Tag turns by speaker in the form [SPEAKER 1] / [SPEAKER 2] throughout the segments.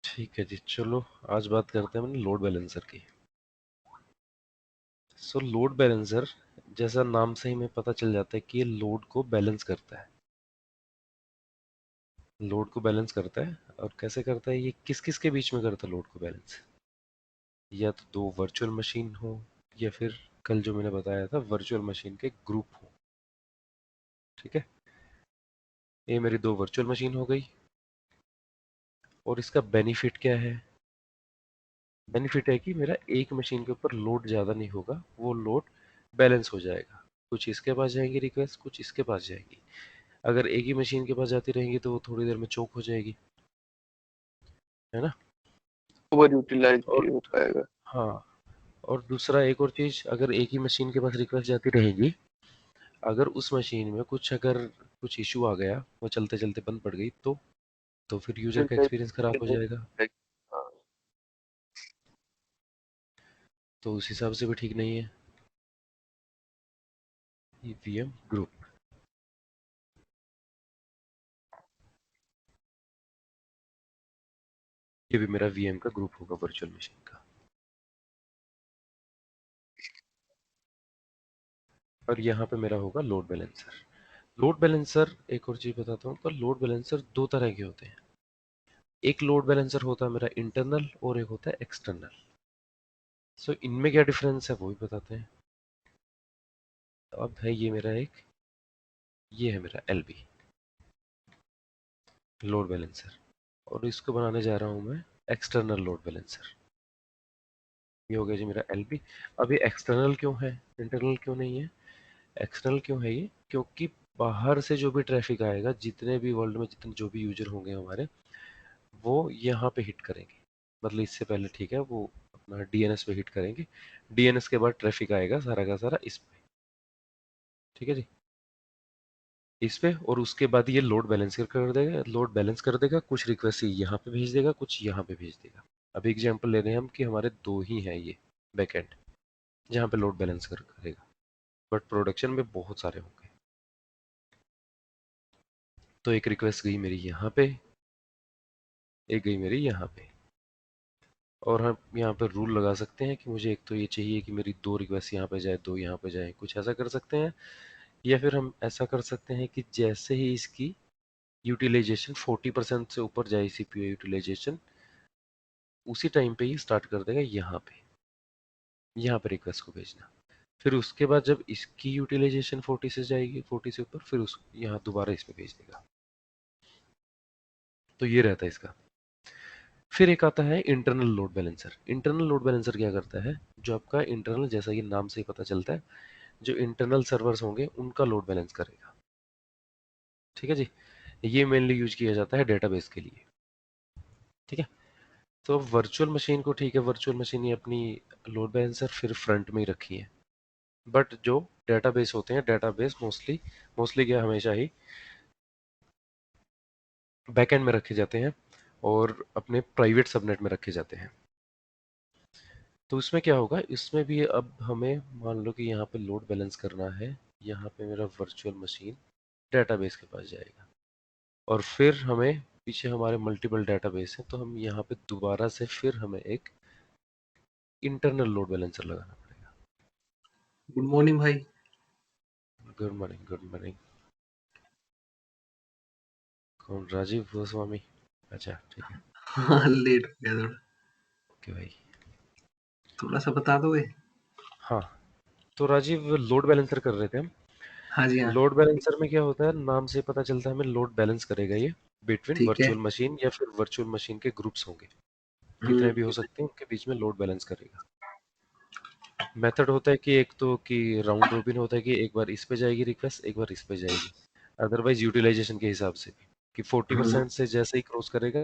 [SPEAKER 1] ठीक है जी, चलो आज बात करते हैं अपने लोड बैलेंसर की। सो लोड बैलेंसर, जैसा नाम से ही हमें पता चल जाता है कि ये लोड को बैलेंस करता है। लोड को बैलेंस करता है, और कैसे करता है, ये किस किस के बीच में करता है लोड को बैलेंस? या तो दो वर्चुअल मशीन हो, या फिर कल जो मैंने बताया था वर्चुअल मशीन के ग्रुप हो। ठीक है, ये मेरी दो वर्चुअल मशीन हो गई। और इसका बेनिफिट क्या है? बेनिफिट है कि मेरा एक मशीन के ऊपर लोड ज़्यादा नहीं होगा, वो लोड बैलेंस हो जाएगा। कुछ इसके पास जाएंगी रिक्वेस्ट, कुछ इसके पास जाएंगी। अगर एक ही मशीन के पास जाती रहेंगी तो वो थोड़ी देर में चोक हो जाएगी, है ना।
[SPEAKER 2] ओवर यूटिलाइज
[SPEAKER 1] और
[SPEAKER 2] भी हो पाएगा।
[SPEAKER 1] हाँ, और दूसरा एक और चीज़, अगर एक ही मशीन के पास रिक्वेस्ट जाती रहेगी, अगर उस मशीन में कुछ इशू आ गया, वो चलते चलते बंद पड़ गई, तो फिर यूजर का एक्सपीरियंस खराब हो जाएगा।
[SPEAKER 2] हाँ,
[SPEAKER 1] तो उस हिसाब से भी ठीक नहीं है। ईवीएम ग्रुप, ये भी मेरा वीएम का ग्रुप होगा वर्चुअल मशीन का। और यहाँ पे मेरा होगा लोड बैलेंसर। लोड बैलेंसर, एक और चीज बताता हूँ, तो लोड बैलेंसर दो तरह के होते हैं। एक लोड बैलेंसर होता है मेरा इंटरनल, और एक होता है एक्सटर्नल। सो इनमें क्या डिफरेंस है वो भी बताते हैं। तो अब है ये है मेरा एलबी, लोड बैलेंसर। और इसको बनाने जा रहा हूँ मैं एक्सटर्नल लोड बैलेंसर। ये हो गया जी मेरा एलबी। अब ये एक्सटर्नल क्यों है, इंटरनल क्यों नहीं है? एक्सटर्नल क्यों है ये? क्योंकि बाहर से जो भी ट्रैफिक आएगा, जितने भी वर्ल्ड में जितने जो भी यूजर होंगे हमारे, वो यहाँ पे हिट करेंगे। मतलब इससे पहले, ठीक है, वो अपना डीएनएस पे हिट करेंगे। डीएनएस के बाद ट्रैफिक आएगा सारा का सारा इस पे। ठीक है जी, इस पे। और उसके बाद ये लोड बैलेंस कर देगा, लोड बैलेंस कर देगा, कुछ रिक्वेस्ट यहाँ पे भेज देगा, कुछ यहाँ पे भेज देगा। अब एग्जांपल ले रहे हैं हम कि हमारे दो ही हैं ये बैकएंड, जहाँ पे लोड बैलेंस करेगा, बट प्रोडक्शन में बहुत सारे होंगे। तो एक रिक्वेस्ट गई मेरी यहाँ पे, एक गई मेरी यहाँ पे। और हम यहाँ पे रूल लगा सकते हैं कि मुझे एक तो ये चाहिए कि मेरी दो रिक्वेस्ट यहाँ पे जाए, दो यहाँ पे जाए, कुछ ऐसा कर सकते हैं। या फिर हम ऐसा कर सकते हैं कि जैसे ही इसकी यूटिलाइजेशन 40% से ऊपर जाए, सीपीयू यूटिलाइजेशन, उसी टाइम पे ही स्टार्ट कर देगा यहाँ पे रिक्वेस्ट को भेजना। फिर उसके बाद जब इसकी यूटिलाइजेशन 40 से जाएगी, 40 से ऊपर, फिर उस यहाँ दोबारा इसमें भेज देगा। तो ये रहता है इसका। फिर एक आता है internal load balancer. Internal load balancer क्या करता है? जो आपका इंटरनल, जैसा कि नाम से ही पता चलता है, जो इंटरनल सर्वर्स होंगे उनका लोड बैलेंस करेगा। ठीक है जी, ये मेनली यूज किया जाता है डेटाबेस के लिए। ठीक है, तो वर्चुअल मशीन को, ठीक है, वर्चुअल मशीन ये अपनी लोड बैलेंसर फिर फ्रंट में ही रखी है। बट जो डेटाबेस होते हैं, डेटाबेस मोस्टली मोस्टली क्या, हमेशा ही बैकएंड में रखे जाते हैं, और अपने प्राइवेट सबनेट में रखे जाते हैं। तो इसमें क्या होगा, इसमें भी अब हमें मान लो कि यहाँ पे लोड बैलेंस करना है। यहाँ पे मेरा वर्चुअल मशीन डेटाबेस के पास जाएगा, और फिर हमें पीछे हमारे मल्टीपल डेटाबेस हैं, तो हम यहाँ पे दोबारा से फिर हमें एक इंटरनल लोड बैलेंसर लगाना पड़ेगा।
[SPEAKER 3] गुड मॉर्निंग भाई।
[SPEAKER 1] Good morning, good morning. कौन, राजीव गोस्वामी? अच्छा ठीक है।
[SPEAKER 3] हाँ लेट हो गया थोड़ा।
[SPEAKER 1] ओके भाई।
[SPEAKER 3] थोड़ा सा बता दोगे?
[SPEAKER 1] हाँ, तो राजीव लोड बैलेंसर कर रहे थे हम।
[SPEAKER 3] हाँ जी हाँ।
[SPEAKER 1] लोड बैलेंसर में क्या होता है, नाम से पता चलता है हमें लोड बैलेंस करेगा ये बिटवीन
[SPEAKER 3] ठीक है।
[SPEAKER 1] वर्चुअल मशीन, या फिर वर्चुअल मशीन के ग्रुप्स होंगे, कितने
[SPEAKER 3] हम्म।
[SPEAKER 1] भी हो सकते हैं, उनके बीच में लोड बैलेंस करेगा। मेथड होता है कि एक तो कि राउंड रोबिन होता है, कि एक बार इस पे जाएगी रिक्वेस्ट, एक बार इस पे जाएगी। अदरवाइज यूटिलाइजेशन के हिसाब से भी, कि
[SPEAKER 3] हम्म।
[SPEAKER 1] 40% से जैसे ही क्रॉस करेगा,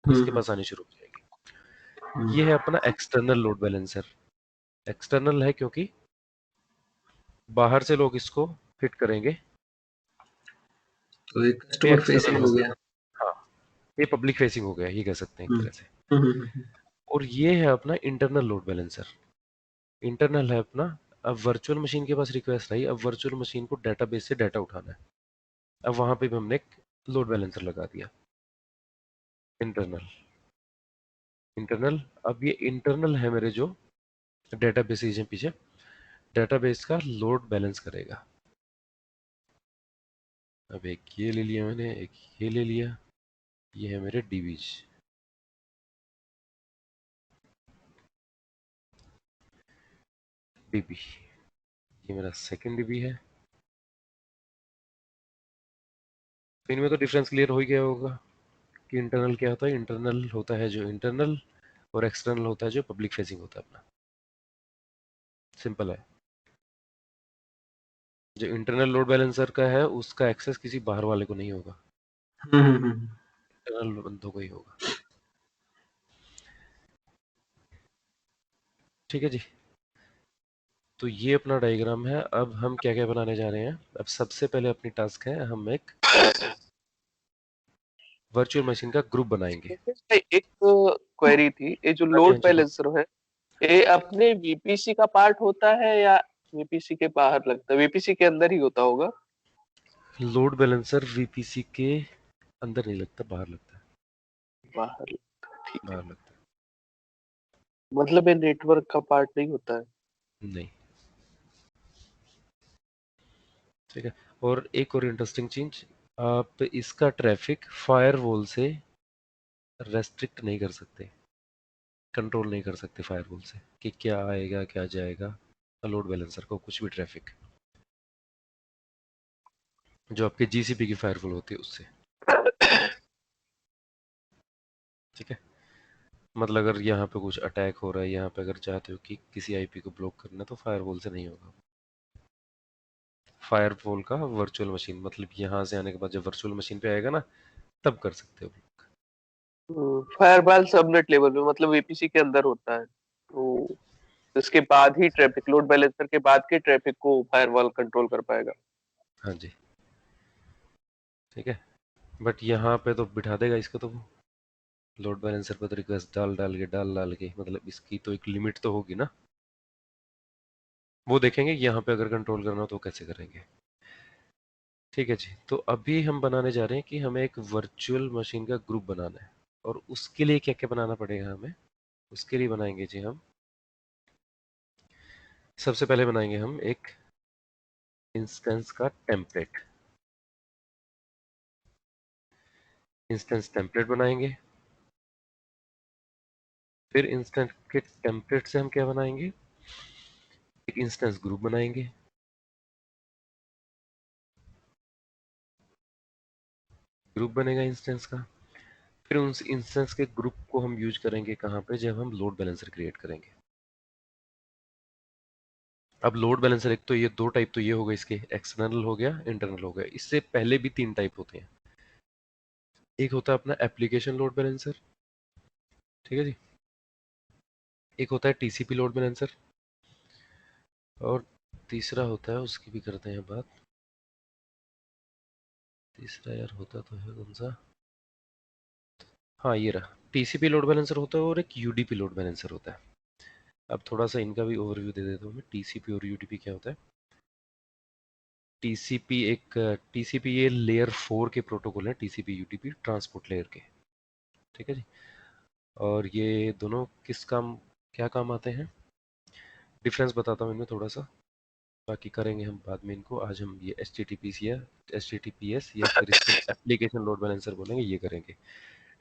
[SPEAKER 1] इसके
[SPEAKER 3] हम्म।
[SPEAKER 1] पास आनी शुरू हो जाएगी।
[SPEAKER 3] हम्म।
[SPEAKER 1] ये है अपना एक्सटर्नल लोड बैलेंसर। एक्सटर्नल है क्योंकि बाहर से लोग इसको हिट करेंगे।
[SPEAKER 3] तो एक
[SPEAKER 1] ये
[SPEAKER 3] कस्टमर
[SPEAKER 1] एक्सटर्नल
[SPEAKER 3] फेसिंग
[SPEAKER 1] हो
[SPEAKER 3] हो
[SPEAKER 1] गया।
[SPEAKER 3] गया।
[SPEAKER 1] हाँ, ये पब्लिक फेसिंग हो गया, ये कह सकते हैं एक
[SPEAKER 3] हम्म।
[SPEAKER 1] तरह से।
[SPEAKER 3] हम्म।
[SPEAKER 1] और ये है अपना इंटरनल लोड बैलेंसर। इंटरनल है अपना, अब वर्चुअल मशीन के पास रिक्वेस्ट आई, अब वर्चुअल मशीन को डेटाबेस से डाटा उठाना है। अब वहां पे भी हमने एक लोड बैलेंसर लगा दिया। इंटरनल अब ये इंटरनल है मेरे जो डेटाबेस हैं पीछे, डेटाबेस का लोड बैलेंस करेगा। अब एक ये ले लिया मैंने, एक ये ले लिया, ये है मेरे डीबीज। डीबी, ये मेरा सेकंड डीबी है। तो इनमें तो डिफरेंस क्लियर हो ही गया होगा कि इंटरनल क्या होता है। इंटरनल होता है जो इंटरनल, और एक्सटर्नल होता है जो पब्लिक फेसिंग होता है अपना। सिंपल है। जो इंटरनल लोड बैलेंसर का है उसका एक्सेस किसी बाहर वाले को नहीं होगा,
[SPEAKER 3] हम्म।
[SPEAKER 1] इंटरनल बंदों को ही होगा। ठीक है जी। तो ये अपना डायग्राम है। अब हम क्या क्या बनाने जा रहे हैं। अब सबसे पहले अपनी टास्क है, हम एक वर्चुअल मशीन का ग्रुप बनाएंगे।
[SPEAKER 2] एक क्वेरी थी, ये जो
[SPEAKER 1] हाँ जी,
[SPEAKER 2] लोड
[SPEAKER 1] हाँ जी,
[SPEAKER 2] बैलेंसर है, ये अपने वीपीसी का पार्ट होता है या वीपीसी के बाहर लगता है? वीपीसी के अंदर ही होता होगा।
[SPEAKER 1] लोड बैलेंसर वीपीसी के अंदर नहीं लगता, बाहर लगता है।
[SPEAKER 2] बाहर लगता है, ठीक है।
[SPEAKER 1] बाहर लगता
[SPEAKER 2] मतलब ये नेटवर्क का पार्ट नहीं होता है।
[SPEAKER 1] है नहीं। ठीक है। और एक और इंटरेस्टिंग चीज, आप इसका ट्रैफिक फायरवॉल से रेस्ट्रिक्ट नहीं कर सकते, कंट्रोल नहीं कर सकते फायरवॉल से कि क्या आएगा क्या जाएगा। लोड बैलेंसर को कुछ भी ट्रैफिक जो आपके जीसीपी की फायरवॉल होती है उससे। ठीक है। मतलब अगर यहाँ पे कुछ अटैक हो रहा है, यहाँ पे अगर चाहते हो कि किसी आईपी को ब्लॉक करना, तो फायरवॉल से नहीं होगा। फायरवॉल का वर्चुअल मशीन, मतलब यहाँ से आने के बाद जब वर्चुअल मशीन पे आएगा ना, तब कर सकते हो।
[SPEAKER 2] फायरवॉल सबनेट लेवल में, मतलब वीपीसी के अंदर होता है, तो इसके बाद ही ट्रैफिक, लोड बैलेंसर के बाद के ट्रैफिक को फायरवॉल कंट्रोल कर पाएगा।
[SPEAKER 1] हाँ जी। ठीक है। बट यहाँ पे तो बिठा देगा इसको, तो वो लोड बैलेंसर पर तो रिक्वेस्ट डाल डाल के मतलब इसकी तो एक लिमिट तो होगी ना। वो देखेंगे यहाँ पे अगर कंट्रोल करना हो तो कैसे करेंगे। ठीक है जी। तो अभी हम बनाने जा रहे हैं कि हमें एक वर्चुअल मशीन का ग्रुप बनाना है, और उसके लिए क्या क्या बनाना पड़ेगा हमें। उसके लिए बनाएंगे जी हम, सबसे पहले बनाएंगे हम एक इंस्टेंस का टेम्पलेट। इंस्टेंस टेम्पलेट बनाएंगे। फिर इंस्टेंस के टेम्पलेट से हम क्या बनाएंगे, एक इंस्टेंस ग्रुप बनाएंगे। ग्रुप बनेगा इंस्टेंस का। फिर उस इंस्टेंस के ग्रुप को हम यूज करेंगे कहाँ पे, जब हम लोड बैलेंसर क्रिएट करेंगे। अब लोड बैलेंसर एक तो ये दो टाइप तो ये हो गए इसके, एक्सटर्नल हो गया, इंटरनल हो गया। इससे पहले भी तीन टाइप होते हैं। एक होता है अपना एप्लीकेशन लोड बैलेंसर, ठीक है जी। एक होता है टीसीपी लोड बैलेंसर, और तीसरा होता है, उसकी भी करते हैं बात। तीसरा यार होता तो है कौन सा, हाँ ये रहा। टीसीपी लोड बैलेंसर होता है और एक यूडीपी लोड बैलेंसर होता है। अब थोड़ा सा इनका भी ओवरव्यू दे देता हूँ मैं। टीसीपी और यूडीपी क्या होता है। टीसीपी ये लेयर 4 के प्रोटोकॉल है, टीसीपी यूडीपी ट्रांसपोर्ट लेयर के। ठीक है जी। और ये दोनों किस काम, क्या काम आते हैं, डिफरेंस बताता हूँ इनमें थोड़ा सा। बाकी करेंगे हम बाद में इनको। आज हम ये एच या फिर इसको एप्लीकेशन लोड बैलेंसर बोलेंगे, ये करेंगे।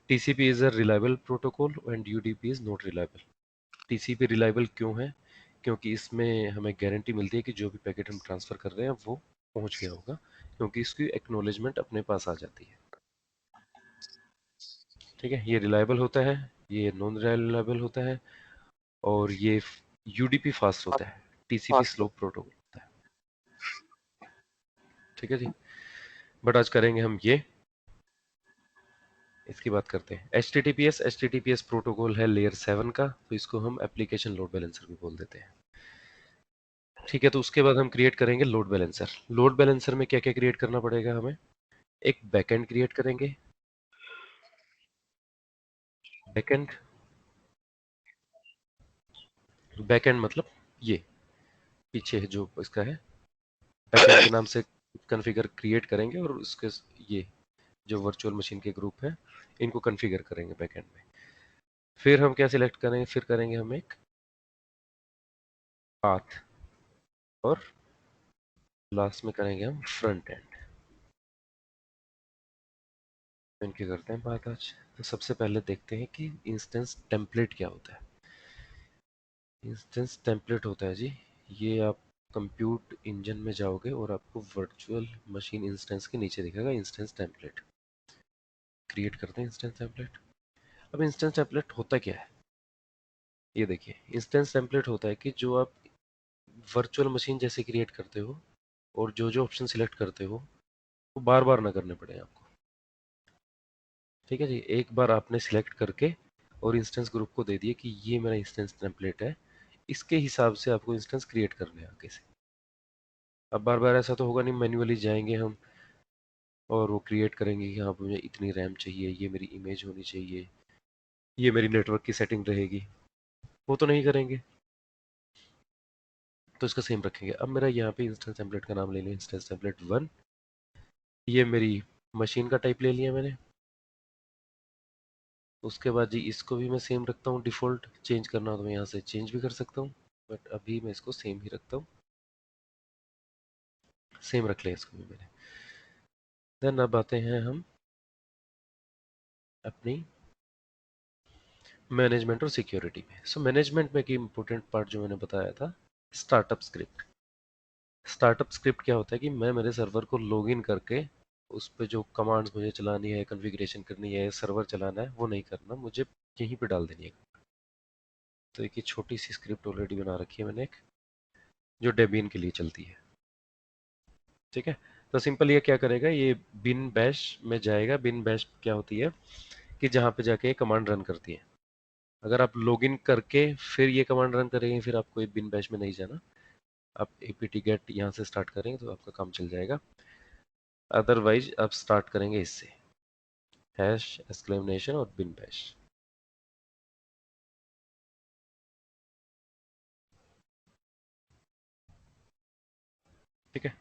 [SPEAKER 1] TCP is a reliable protocol and UDP is not reliable. TCP reliable क्यों है, क्योंकि इसमें हमें गारंटी मिलती है कि जो भी पैकेट हम ट्रांसफ़र कर रहे हैं वो पहुंच गया होगा, क्योंकि इसकी एक्नॉलेजमेंट अपने पास आ जाती है। ठीक है। ये रिलायबल होता है, ये नॉन रिलायबल होता है, और ये यूडीपी फास्ट होता है, टीसीपी स्लो प्रोटोकॉल होता है। ठीक है जी। बट आज करेंगे हम ये, इसकी बात करते हैं। H T T P S protocol है लेयर 7 का, तो इसको हम एप्लीकेशन लोड बैलेंसर भी बोल देते हैं। ठीक है। तो उसके बाद हम क्रिएट करेंगे लोड बैलेंसर। लोड बैलेंसर में क्या क्या क्रिएट करना पड़ेगा हमें, एक बैकएंड क्रिएट करेंगे। बैकएंड, बैकएंड मतलब ये पीछे जो इसका है, बैकएंड के नाम से कॉन्फ़िगर क्रिएट करेंगे, और उसके ये जो वर्चुअल मशीन के ग्रुप हैं, इनको कॉन्फ़िगर करेंगे बैकएंड में। फिर हम क्या सिलेक्ट करेंगे, फिर करेंगे हम एक पाथ, और लास्ट में करेंगे हम फ्रंट एंड। इनके करते हैं बात आज। तो सबसे पहले देखते हैं कि इंस्टेंस टेम्पलेट क्या होता है। इंस्टेंस टेम्पलेट होता है जी, ये आप कंप्यूट इंजन में जाओगे और आपको वर्चुअल मशीन इंस्टेंस के नीचे दिखेगा इंस्टेंस टेम्पलेट। क्रिएट करते हैं इंस्टेंस टेम्पलेट। अब इंस्टेंस टेम्पलेट होता क्या है, ये देखिए। इंस्टेंस टेम्पलेट होता है कि जो आप वर्चुअल मशीन जैसे क्रिएट करते हो और जो जो ऑप्शन सिलेक्ट करते हो वो बार बार ना करने पड़े आपको। ठीक है जी, एक बार आपने सिलेक्ट करके और इंस्टेंस ग्रुप को दे दिए कि ये मेरा इंस्टेंस टेम्पलेट है, इसके हिसाब से आपको इंस्टेंस क्रिएट करने हैं आगे से। अब बार बार ऐसा तो होगा नहीं, मैन्युअली जाएंगे हम और वो क्रिएट करेंगे कि हाँ मुझे इतनी रैम चाहिए, ये मेरी इमेज होनी चाहिए, ये मेरी नेटवर्क की सेटिंग रहेगी, वो तो नहीं करेंगे। तो इसका सेम रखेंगे। अब मेरा यहाँ पे इंस्टेंस टेम्पलेट का नाम ले लिया इंस्टेंस टेम्पलेट 1। ये मेरी मशीन का टाइप ले लिया मैंने। उसके बाद जी इसको भी मैं सेम रखता हूँ डिफ़ॉल्ट। चेंज करना हो तो मैं यहाँ से चेंज भी कर सकता हूँ, बट अभी मैं इसको सेम ही रखता हूँ। सेम रख लिया इसको भी मैंने। देन अब आते हैं हम अपनी मैनेजमेंट और सिक्योरिटी में। सो मैनेजमेंट में की इम्पोर्टेंट पार्ट जो मैंने बताया था, स्टार्टअप स्क्रिप्ट। स्टार्टअप स्क्रिप्ट क्या होता है कि मैं मेरे सर्वर को लॉगिन करके उस पर जो कमांड्स मुझे चलानी है, कॉन्फ़िगरेशन करनी है, सर्वर चलाना है, वो नहीं करना, मुझे यहीं पे डाल देनी है। तो एक छोटी सी स्क्रिप्ट ऑलरेडी बना रखी है मैंने एक, जो डेबियन के लिए चलती है। ठीक है, तो सिंपल ये क्या करेगा, ये बिन बैश में जाएगा। बिन बैश क्या होती है कि जहाँ पे जाके ये कमांड रन करती है। अगर आप लॉगिन करके फिर ये कमांड रन करेंगे, फिर आपको ये बिन बैश में नहीं जाना। आप apt get यहाँ से स्टार्ट करेंगे तो आपका काम चल जाएगा। अदरवाइज आप स्टार्ट करेंगे इससे, हैश एक्सक्लेमेशन और बिन बैश। ठीक है,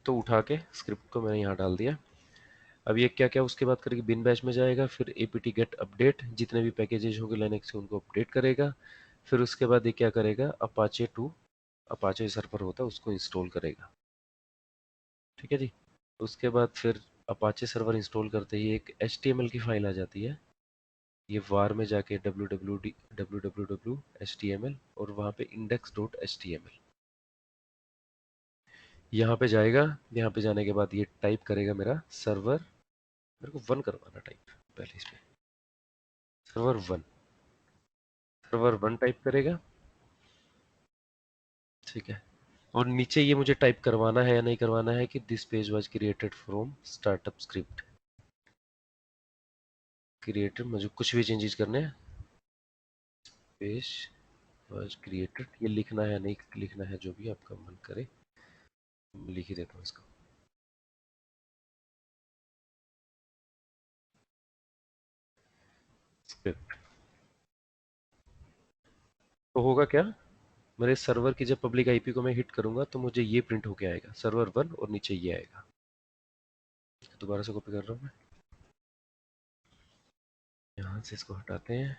[SPEAKER 1] तो उठा के स्क्रिप्ट को मैंने यहाँ डाल दिया। अब ये क्या क्या उसके बाद करेगी, बिन बैश में जाएगा, फिर apt get अपडेट, जितने भी पैकेजेज होंगे लिनक्स के उनको अपडेट करेगा। फिर उसके बाद ये क्या करेगा, अपाचे 2, अपाचे सर्वर होता है उसको इंस्टॉल करेगा। ठीक है जी, उसके बाद फिर अपाचे सर्वर इंस्टॉल करते ही एक HTML की फाइल आ जाती है। ये वार में जाके www HTML और वहाँ पे index.html यहाँ पे जाएगा। यहाँ पे जाने के बाद ये टाइप करेगा मेरा सर्वर, मेरे को 1 करवाना टाइप पहले इसमें, सर्वर 1 टाइप करेगा। ठीक है, और नीचे ये मुझे टाइप करवाना है या नहीं करवाना है कि this page was created from startup script. Created, मुझे कुछ भी चेंजेस करने हैं, पेज वाज क्रिएटेड ये लिखना है नहीं लिखना है, जो भी आपका मन करे, लिख ही देता हूँ इसको। स्क्रिप्ट तो होगा क्या, मेरे सर्वर की जब पब्लिक आईपी को मैं हिट करूंगा तो मुझे ये प्रिंट होके आएगा, सर्वर 1, और नीचे ये आएगा। दोबारा से कॉपी कर रहा हूँ मैं, यहाँ से इसको हटाते हैं।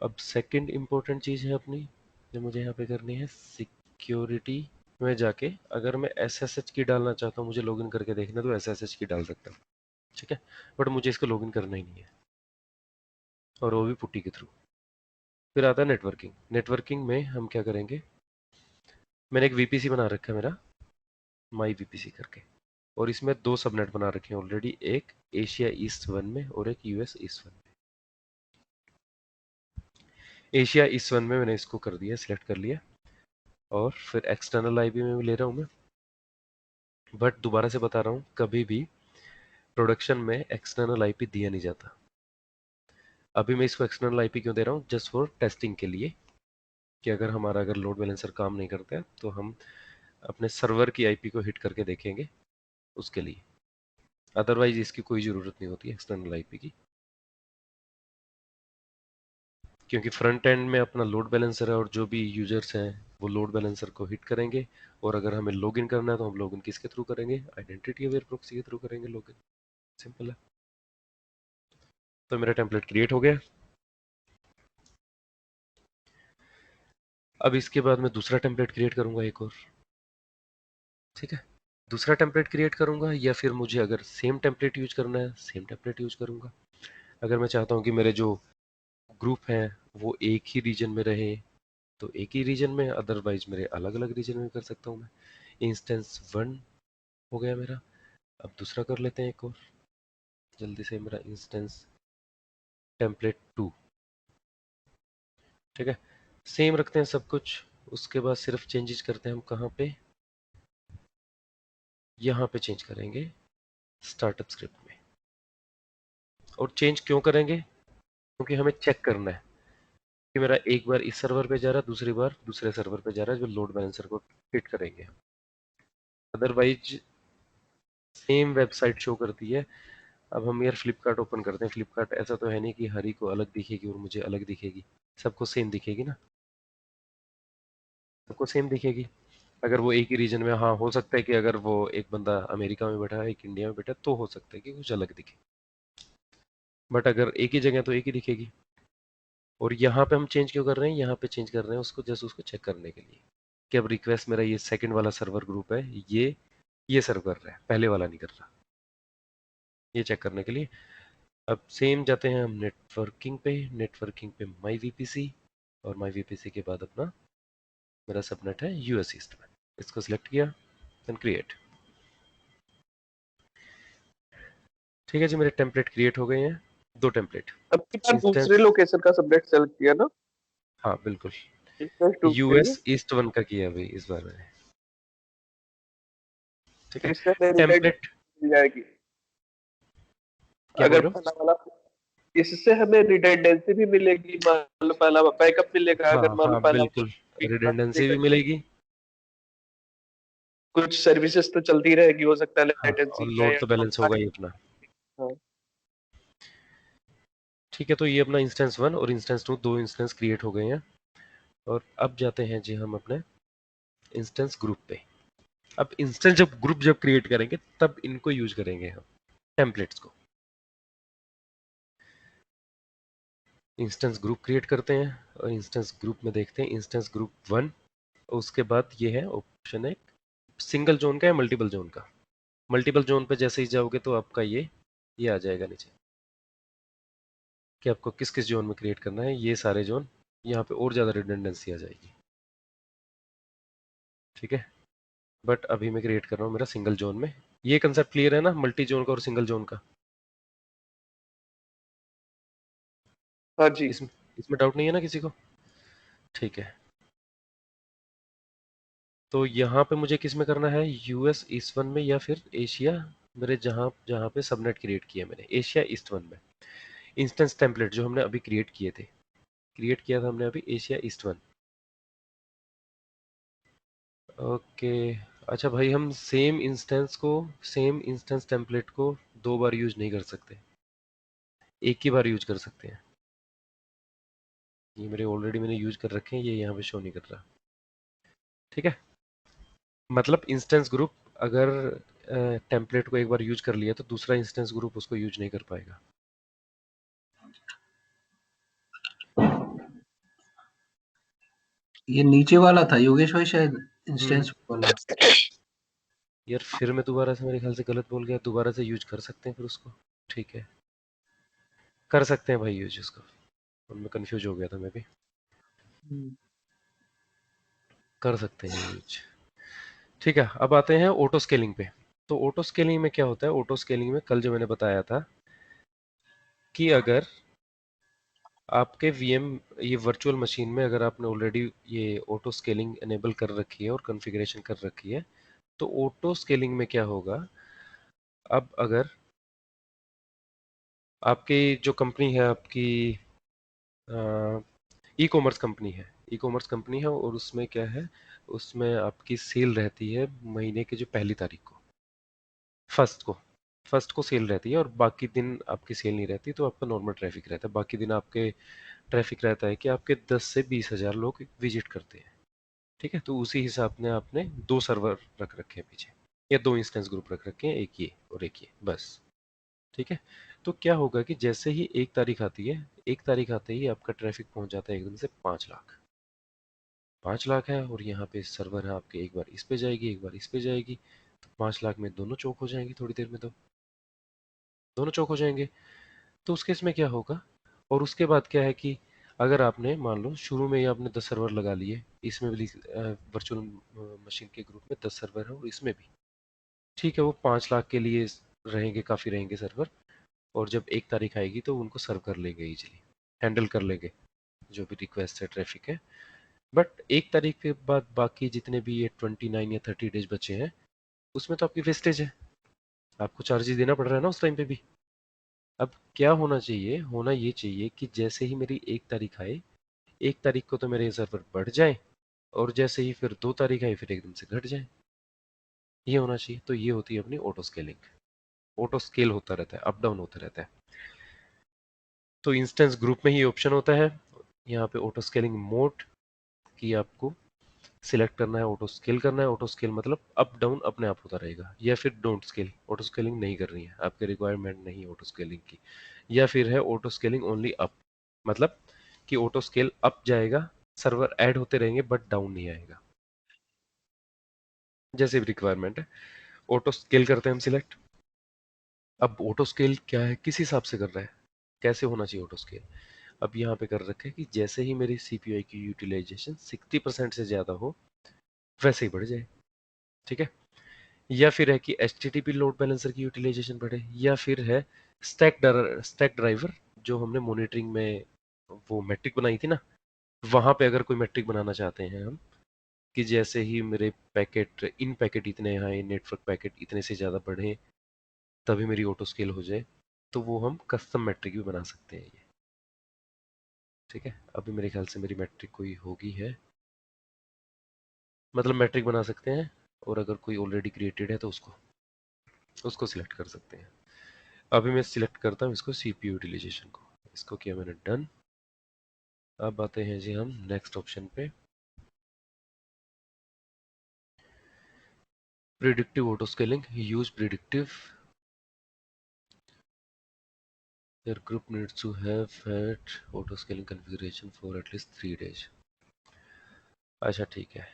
[SPEAKER 1] अब सेकंड इंपॉर्टेंट चीज़ है अपनी जो मुझे यहाँ पे करनी है, सिक्योरिटी में जाके अगर मैं SSH की डालना चाहता हूँ, मुझे लॉगिन करके देखना, तो SSH की डाल सकता हूँ। ठीक है, बट मुझे इसको लॉगिन करना ही नहीं है, और वो भी पुट्टी के थ्रू। फिर आता है नेटवर्किंग। नेटवर्किंग में हम क्या करेंगे, मैंने एक VPC बना रखा है मेरा, माई VPC करके, और इसमें 2 सबनेट बना रखे हैं ऑलरेडी, एक एशिया ईस्ट 1 में और एक US ईस्ट 1 में। एशिया ईस्ट 1 में मैंने इसको कर दिया, सिलेक्ट कर लिया, और फिर एक्सटर्नल आईपी में भी ले रहा हूँ मैं। बट दोबारा से बता रहा हूँ, कभी भी प्रोडक्शन में एक्सटर्नल आईपी दिया नहीं जाता। अभी मैं इसको एक्सटर्नल आईपी क्यों दे रहा हूँ, जस्ट फॉर टेस्टिंग के लिए, कि अगर लोड बैलेंसर काम नहीं करता है तो हम अपने सर्वर की आईपी को हिट करके देखेंगे, उसके लिए। अदरवाइज इसकी कोई ज़रूरत नहीं होती एक्सटर्नल आईपी की। क्योंकि फ्रंट एंड में अपना लोड बैलेंसर है और जो भी यूजर्स हैं वो लोड बैलेंसर को हिट करेंगे, और अगर हमें लॉगिन करना है तो हम लॉगिन किसके थ्रू करेंगे, आइडेंटिटी अवेयर प्रॉक्सी के थ्रू करेंगे लॉगिन। सिंपल है। तो मेरा टेम्पलेट क्रिएट हो गया। अब इसके बाद मैं दूसरा टेम्पलेट क्रिएट करूंगा एक और। ठीक है, दूसरा टेम्पलेट क्रिएट करूंगा, या फिर मुझे अगर सेम टेम्पलेट यूज करना है सेम टेम्पलेट यूज करूंगा। अगर मैं चाहता हूं कि मेरे जो ग्रुप हैं वो एक ही रीजन में रहे तो एक ही रीजन में, अदरवाइज मेरे अलग अलग रीजन में कर सकता हूँ मैं। इंस्टेंस 1 हो गया मेरा। अब दूसरा कर लेते हैं एक और जल्दी से, मेरा इंस्टेंस टेम्पलेट 2। ठीक है, सेम रखते हैं सब कुछ। उसके बाद सिर्फ चेंजेस करते हैं हम कहाँ पे, यहाँ पे चेंज करेंगे स्टार्टअप स्क्रिप्ट में। और चेंज क्यों करेंगे, क्योंकि हमें चेक करना है कि मेरा एक बार इस सर्वर पे जा रहा है, दूसरी बार दूसरे सर्वर पे जा रहा है, जो लोड बैलेंसर को हिट करेंगे। अदरवाइज सेम वेबसाइट शो करती है। अब हम यार फ्लिपकार्ट ओपन करते हैं। फ्लिपकार्ट ऐसा तो है नहीं कि हरी को अलग दिखेगी और मुझे अलग दिखेगी, सबको सेम दिखेगी ना, सबको सेम दिखेगी। अगर वो एक ही रीजन में, हाँ हो सकता है कि अगर वो एक बंदा अमेरिका में बैठा है एक इंडिया में बैठा है तो हो सकता है कि कुछ अलग दिखे, बट अगर एक ही जगह तो एक ही दिखेगी। और यहाँ पे हम चेंज क्यों कर रहे हैं, यहाँ पे चेंज कर रहे हैं उसको जस्ट उसको चेक करने के लिए कि अब रिक्वेस्ट मेरा ये सेकंड वाला सर्वर ग्रुप है, ये सर्व कर रहा है, पहले वाला नहीं कर रहा, ये चेक करने के लिए। अब सेम जाते हैं हम नेटवर्किंग पे माई वीपीसी, और माई वीपीसी के बाद अपना मेरा सबनेट है यूएस ईस्ट में। इसको सिलेक्ट किया, देन क्रिएट। ठीक है जी, मेरे टेम्पलेट क्रिएट हो गए हैं, 2 टेम्पलेट।
[SPEAKER 2] अब की बार दूसरे
[SPEAKER 1] इंस्टेंस,
[SPEAKER 2] लोकेशन का सबनेट सेलेक्ट किया ना,
[SPEAKER 1] हाँ बिल्कुल,
[SPEAKER 2] इंस्टेंस 2 के लिए।
[SPEAKER 1] यूएस ईस्ट 1 का किया अभी इस बार मैंने। ठीक
[SPEAKER 2] तो
[SPEAKER 1] है,
[SPEAKER 2] इससे हमें
[SPEAKER 1] टेम्पलेट,
[SPEAKER 2] मिल जाएगी
[SPEAKER 1] क्या बोल
[SPEAKER 2] अगर
[SPEAKER 1] रहे हो?
[SPEAKER 2] पहला वाला। इससे हमें रिडंडेंसी भी मिलेगी, मान लो पहला बैकअप मिलेगा
[SPEAKER 1] हाँ
[SPEAKER 2] अगर मान लो
[SPEAKER 1] हाँ
[SPEAKER 2] पहला
[SPEAKER 1] बिल्कुल, रिडंडेंसी भी मिलेगी।
[SPEAKER 2] कुछ सर्विसेज तो चलती रहेगी, हो सकता है
[SPEAKER 1] हाँ, और
[SPEAKER 2] लेटेंसी है
[SPEAKER 1] लोड
[SPEAKER 2] या
[SPEAKER 1] तो बैलेंस होगा ही अपना।
[SPEAKER 2] हाँ।
[SPEAKER 1] ठीक है, तो ये अपना इंस्टेंस 1 और इंस्टेंस 2 दो इंस्टेंस क्रिएट हो गए हैं। और अब जाते हैं जी हम अपने इंस्टेंस ग्रुप पे। अब इंस्टेंस जब ग्रुप जब क्रिएट करेंगे तब इनको यूज करेंगे हम, टेम्पलेट्स को। इंस्टेंस ग्रुप क्रिएट करते हैं और इंस्टेंस ग्रुप में देखते हैं इंस्टेंस ग्रुप 1। उसके बाद ये है ऑप्शन है सिंगल जोन का या मल्टीपल जोन का। मल्टीपल जोन पे जैसे ही जाओगे तो आपका ये आ जाएगा नीचे कि आपको किस किस जोन में क्रिएट करना है, ये सारे जोन। यहाँ पे और ज़्यादा रिडंडेंसी आ जाएगी। ठीक है, बट अभी मैं क्रिएट कर रहा हूँ मेरा सिंगल जोन में। ये कंसेप्ट क्लियर है ना, मल्टी जोन का और सिंगल जोन का?
[SPEAKER 2] हाँ जी।
[SPEAKER 1] इसमें इसमें डाउट नहीं है ना किसी को? ठीक है, तो यहाँ पे मुझे किस में करना है, यूएस ईस्ट 1 में या फिर एशिया, मेरे जहाँ जहाँ पे सबनेट क्रिएट किया मैंने एशिया ईस्ट 1 में। इंस्टेंस टेम्पलेट जो हमने अभी क्रिएट किए थे, क्रिएट किया था हमने अभी एशिया ईस्ट 1। ओके, अच्छा भाई, हम सेम इंस्टेंस टेम्पलेट को 2 बार यूज नहीं कर सकते, एक ही बार यूज कर सकते हैं। ये मेरे ऑलरेडी मैंने यूज कर रखे हैं, ये यहाँ पे शो नहीं कर रहा। ठीक है, मतलब इंस्टेंस ग्रुप अगर टेम्पलेट को एक बार यूज कर लिया तो दूसरा इंस्टेंस ग्रुप उसको यूज नहीं कर पाएगा।
[SPEAKER 3] ये नीचे वाला था योगेश भाई शायद,
[SPEAKER 1] हम्म,
[SPEAKER 3] इंस्टेंस वाला।
[SPEAKER 1] यार फिर मैं दोबारा से मेरे ख्याल से गलत बोल गया, दोबारा से यूज कर सकते हैं फिर उसको। ठीक है, कर सकते हैं भाई यूज उसको, उनमें कंफ्यूज हो गया था मैं भी। कर सकते हैं यूज। ठीक है, अब आते हैं ऑटो स्केलिंग पे। तो ऑटो स्केलिंग में क्या होता है, ऑटो स्केलिंग में कल जो मैंने बताया था कि अगर आपके वीएम ये वर्चुअल मशीन में अगर आपने ऑलरेडी ये ऑटो स्केलिंग एनेबल कर रखी है और कॉन्फ़िगरेशन कर रखी है, तो ऑटो स्केलिंग में क्या होगा, अब अगर आपकी जो कंपनी है आपकी ई कॉमर्स कंपनी है, ई कॉमर्स कंपनी है और उसमें क्या है, उसमें आपकी सेल रहती है महीने की जो पहली तारीख को, फर्स्ट को, फर्स्ट को सेल रहती है और बाकी दिन आपकी सेल नहीं रहती, तो आपका नॉर्मल ट्रैफिक रहता है। बाकी दिन आपके ट्रैफिक रहता है कि आपके 10 से 20,000 लोग विजिट करते हैं, ठीक है। तो उसी हिसाब से आपने 2 सर्वर रख रखे हैं पीछे, या 2 इंस्टेंस ग्रुप रख रखे हैं, एक ये और एक ये, बस, ठीक है। तो क्या होगा कि जैसे ही 1 तारीख आती है, 1 तारीख आते ही आपका ट्रैफिक पहुंच जाता है एकदम से 5 लाख। 5 लाख है और यहाँ पे सर्वर है आपके, एक बार इस पे जाएगी एक बार इस पे जाएगी, तो 5 लाख में दोनों चौक हो जाएंगे थोड़ी देर में, तो दोनों चौक हो जाएंगे। तो उस केस में क्या होगा, और उसके बाद क्या है कि अगर आपने मान लो शुरू में ही आपने 10 सर्वर लगा लिए, इसमें भी वर्चुअल मशीन के ग्रुप में 10 सर्वर है और इसमें भी, ठीक है, वो 5 लाख के लिए रहेंगे, काफ़ी रहेंगे सर्वर। और जब 1 तारीख आएगी तो उनको सर्व कर लेंगे, इजीली हैंडल कर लेंगे जो भी रिक्वेस्ट है, ट्रैफिक है। बट 1 तारीख के बाद बाकी जितने भी ये 29 या 30 डेज बचे हैं, उसमें तो आपकी वेस्टेज है, आपको चार्जेस देना पड़ रहा है ना उस टाइम पे भी। अब क्या होना चाहिए, होना ये चाहिए कि जैसे ही मेरी 1 तारीख आए, 1 तारीख को तो मेरे सर्वर बढ़ जाए, और जैसे ही फिर 2 तारीख आए फिर एकदम से घट जाए, ये होना चाहिए। तो ये होती है अपनी ऑटो स्केलिंग। ऑटो स्केल होता रहता है, अप डाउन होता रहता है। तो इंस्टेंस ग्रुप में ही ऑप्शन होता है यहाँ पे ऑटो स्केलिंग मोड की, आपको सिलेक्ट करना है, ऑटो स्केल करना है। ऑटो स्केल मतलब अप डाउन अपने आप होता रहेगा, या फिर डोंट स्केल, ऑटो स्केलिंग नहीं करनी है, आपके रिक्वायरमेंट नहीं ऑटो स्केलिंग की। या फिर है ऑटो स्केलिंग ओनली अप, मतलब कि ऑटो स्केल अप जाएगा, सर्वर ऐड होते रहेंगे बट डाउन नहीं आएगा, जैसे भी रिक्वायरमेंट है। ऑटो स्केल करते हैं हम सिलेक्ट। अब ऑटो स्केल क्या है, किस हिसाब से कर रहा है, कैसे होना चाहिए ऑटो स्केल। अब यहाँ पे कर रखा है कि जैसे ही मेरी सीपीयू की यूटिलाइजेशन 60% से ज़्यादा हो, वैसे ही बढ़ जाए, ठीक है। या फिर है कि एचटीटीपी लोड बैलेंसर की यूटिलाइजेशन बढ़े, या फिर है स्टैक ड्राइवर, जो हमने मॉनिटरिंग में वो मैट्रिक बनाई थी ना, वहां पे अगर कोई मैट्रिक बनाना चाहते हैं हम, कि जैसे ही मेरे पैकेट, इन पैकेट इतने आए, नेटवर्क पैकेट इतने से ज़्यादा बढ़े, तभी मेरी ऑटो स्केल हो जाए, तो वो हम कस्टम मैट्रिक भी बना सकते हैं ये, ठीक है। अभी मेरे ख्याल से मेरी मैट्रिक कोई होगी है, मतलब मैट्रिक बना सकते हैं, और अगर कोई ऑलरेडी क्रिएटेड है तो उसको उसको सिलेक्ट कर सकते हैं। अभी मैं सिलेक्ट करता हूँ इसको, सीपीयू यूटिलाइजेशन को, इसको किया मैंने डन। अब आते हैं जी हम नेक्स्ट ऑप्शन पे, predictive auto scaling, use predictive, your group needs to have had auto scaling configuration for at least 3 days। अच्छा ठीक है,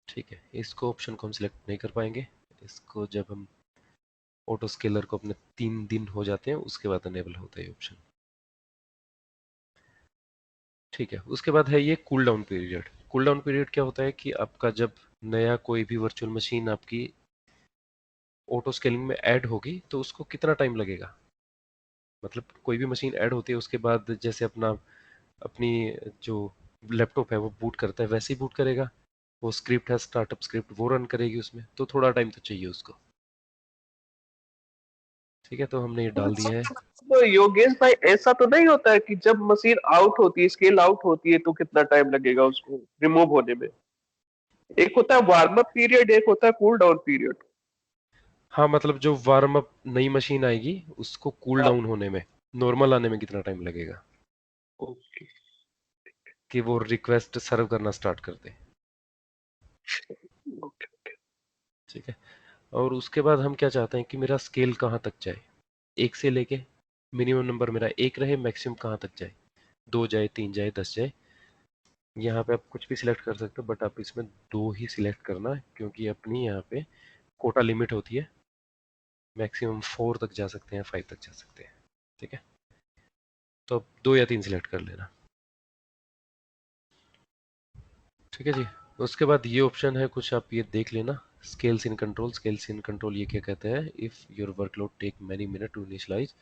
[SPEAKER 1] ठीक है, इसको ऑप्शन को हम सिलेक्ट नहीं कर पाएंगे। इसको जब हम ऑटो स्केलर को अपने 3 दिन हो जाते हैं उसके बाद अनेबल होता है ये ऑप्शन, ठीक है। उसके बाद है ये cool down period. Cool down period क्या होता है कि आपका जब नया कोई भी वर्चुअल मशीन आपकी ऑटो स्केलिंग में ऐड होगी तो उसको कितना टाइम लगेगा, मतलब कोई भी मशीन ऐड होती है उसके बाद जैसे अपना अपनी जो लैपटॉप है वो बूट करता है, वैसे ही बूट करेगा, वो स्क्रिप्ट है स्टार्टअप स्क्रिप्ट, वो रन करेगी उसमें, तो थोड़ा टाइम तो चाहिए उसको, ठीक है। तो हमने ये डाल दिया है।
[SPEAKER 2] तो योगेश भाई ऐसा तो नहीं होता है कि जब मशीन आउट होती है, स्केल आउट होती है, तो कितना टाइम लगेगा उसको रिमूव होने में? एक होता है वार्म अप पीरियड, एक होता है कूल डाउन पीरियड।
[SPEAKER 1] हाँ, मतलब जो वार्म अप नई मशीन आएगी उसको कूल
[SPEAKER 2] हाँ,
[SPEAKER 1] डाउन होने में, नॉर्मल आने में कितना टाइम लगेगा,
[SPEAKER 2] ओके
[SPEAKER 1] कि वो रिक्वेस्ट सर्व करना स्टार्ट कर दे,
[SPEAKER 2] ओके।
[SPEAKER 1] ठीक है। और उसके बाद हम क्या चाहते हैं कि मेरा स्केल कहाँ तक जाए, 1 से लेके मिनिमम नंबर मेरा 1 रहे, मैक्सिमम कहाँ तक जाए, 2 जाए, 3 जाए, 10 जाए। यहाँ पे आप कुछ भी सिलेक्ट कर सकते हो, बट आप इसमें 2 ही सिलेक्ट करना है, क्योंकि अपनी यहाँ पे कोटा लिमिट होती है, मैक्सिमम 4 तक जा सकते हैं, 5 तक जा सकते हैं, ठीक है। तो अब 2 या 3 सिलेक्ट कर लेना, ठीक है जी। उसके बाद ये ऑप्शन है कुछ, आप ये देख लेना, scales in control. Scales in control ये क्या कहते हैं, if your workload take many minute to initialize,